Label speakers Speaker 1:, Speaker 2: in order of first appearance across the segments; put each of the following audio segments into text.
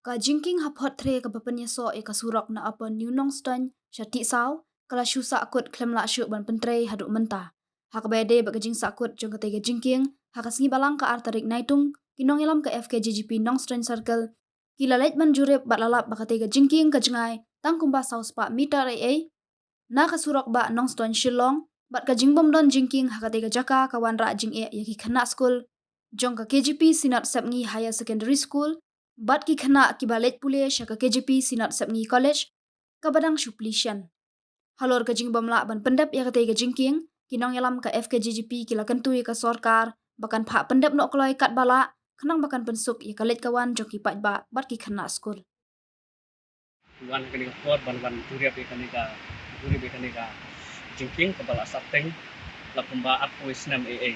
Speaker 1: Ka jingking hapot tre ka bapanya so e ka surok na apa new nong stan shati saw kala shu sa akut klem la shu ban pentre haduk menta. Hak bede ba jing sa akut jong ka jingking hak asngi balang ka artarik naitung kinong ilam ka FKJGP nong stan circle kila leit man jurep bat lalap ba ka jingking ka jengai tang kumba saw spa meter e na ka surok ba nong stan shillong bat ka jingbom don jingking hak jaka kawan ra jing e yaki khana school jong ka KGP sinat sapngi higher secondary school bat ki khana ki balet pule shaka KGP sinat sapngi college ka badang shuplishan halor ka jingbom la ban pendap ya ka jingking kinong yalam ka FKJGP kila kentui ka sorkar bakan pha pendap no kloi kat bala khnang bakan pensuk ya kalet kawan jong ki pat ba bat ki khana school
Speaker 2: wan kani ka pot ban turiap kani ka jingking ka bala sateng la pemba aku isnam AA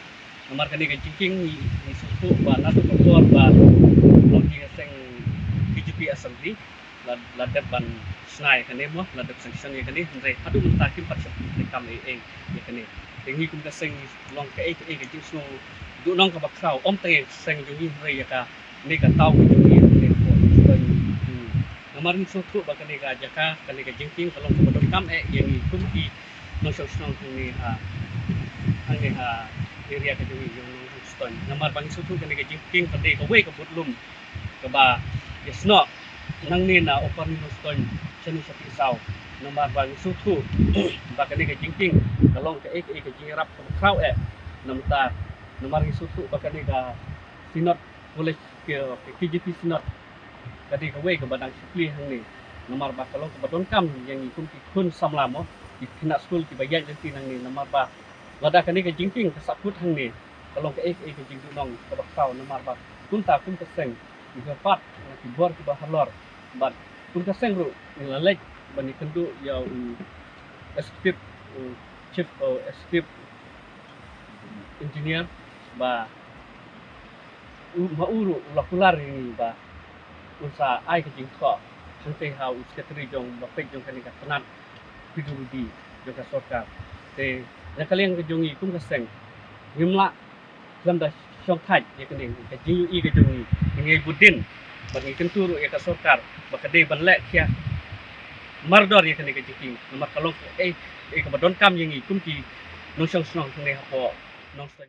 Speaker 2: nomor kani ka jingking ni susu ba na to pot ba logi seng KGP assembly la depan snai kani mo la depan sanction kani andre adu mutakim pat kam AA kani tengi kum ka seng long ka AA ka jing so du nong ka baksau om te seng jungi re ya ka ni ka tau jungi ne ko Kemarin suatu bahkan ni jaka kali jingking kalau kemudian kam yang itu di nusuk-nusuk ni area kejungi yang nusuk nomor bang suatu kali jingking pada kawai kebutlum keba yesno nang ni na open nusuk seni sepi sau nomor bang suatu bahkan ni jingking kalau ke jingirap kau nomor suatu bahkan ni sinot boleh ke KGP sinot kadi kawai ke badang supli hang ni nomor ba kalau ke badon kam yang ikun kun samlamo di kena school ki bayan nanti nang ni nomor ba lada kani ke jingking ke saput hang ni kalau ke ke jingdu nong ke baksau nomor ba kun ta kun keseng di pat ki bor ki bahalor bat kun keseng ru ni lalek bani kendu ya escape chief escape engineer ba mauru lakular ini ba usa ai ke jing kho sute ha secretary jong bapek jong kani ka tanat pidurudi jong ka sorkar te ya kalian ke jongi kum ka seng ngimla lam da shong khat ya kani ka jiu i ke jongi ngai budin bagi kentur ya ka sorkar bakade banlek kya mardor ya kani ka jiking nomor kalong ke badon kam yang kum ki no shong shong ne ha po no